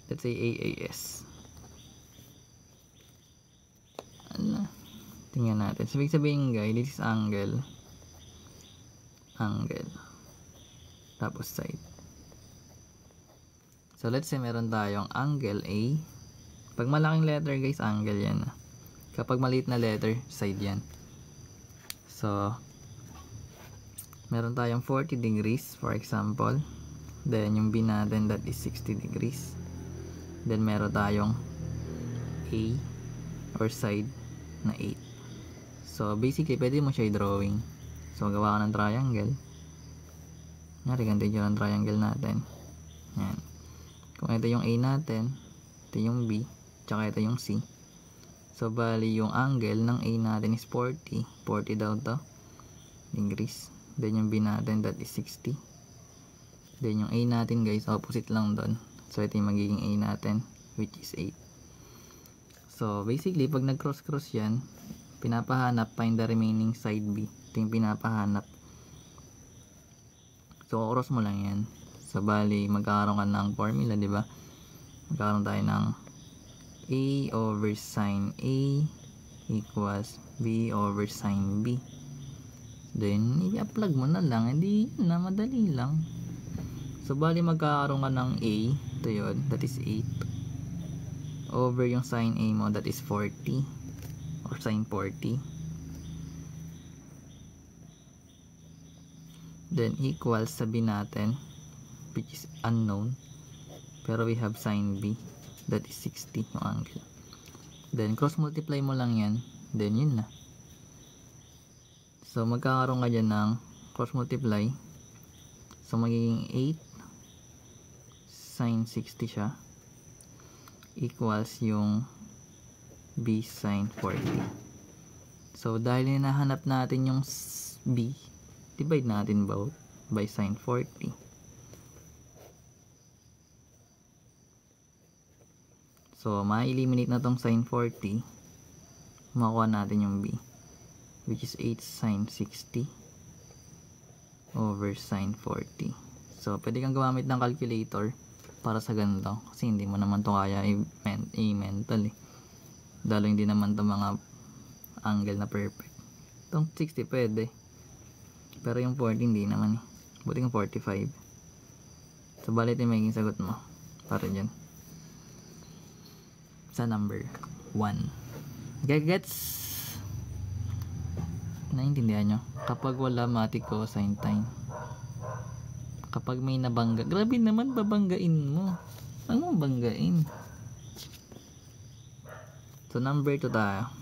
let's say AAS. Ano? Tingnan natin. So, ibig sabihin guys, this is angle. Tapos side. So, let's say meron tayong angle A. Pag malaking letter guys, angle yan. Kapag maliit na letter, side yan. So, meron tayong 40 degrees for example. Then, yung B natin, that is 60 degrees. Then, meron tayong A or side na 8. So, basically, pwede mo siya i-drawing. So, gawa ka ng triangle. Ngari, ganito yung triangle natin. Yan. Kung ito yung A natin, ito yung B, tsaka ito yung C. So, bali yung angle ng A natin is 40. 40 daw to. Degrees. Then, yung B natin, that is 60. Then, yung A natin, guys, opposite lang doon. So, ito yung magiging A natin, which is 8. So, basically, pag nag-cross-cross yan, pinapahanap, find the remaining side B. Ito yung pinapahanap. So, cross mo lang yan. So, bali, magkakaroon ka ng formula, di ba? Magkakaroon tayo ng A over sin A equals B over sin B. Then, i-plug mo na lang. Hindi na, madali lang. So, bali, magkakaroon ka ng A. Ito yun, that is 8. Over yung sin A mo, that is 40. Or sin 40. Then equals, sabi natin, which is unknown, pero we have sin B, that is 60 yung angle. Then cross multiply mo lang yan, then yun na. So magkakaroon ka dyan ng cross multiply. So magiging 8 sin 60 siya equals yung B sin 40. So, dahil hinahanap natin yung B, divide natin both by sin 40. So, ma-eliminate na tong sin 40. Makuha natin yung B, which is 8 sin 60 over sin 40. So, pwede kang gumamit ng calculator para sa ganito. Kasi hindi mo naman ito kaya i-mental eh. Dalo hindi naman ito mga angle na perfect. Itong 60 pwede. Pero yung 40 hindi naman eh. Buti yung 45. So balit yung magiging sagot mo. Para dyan. Sa number 1. Gets? Naintindihan nyo? Kapag wala mati cosine time. Kapag may nabangga. Grabe naman babanggain mo. Ano mong banggain? So number 2 tayo.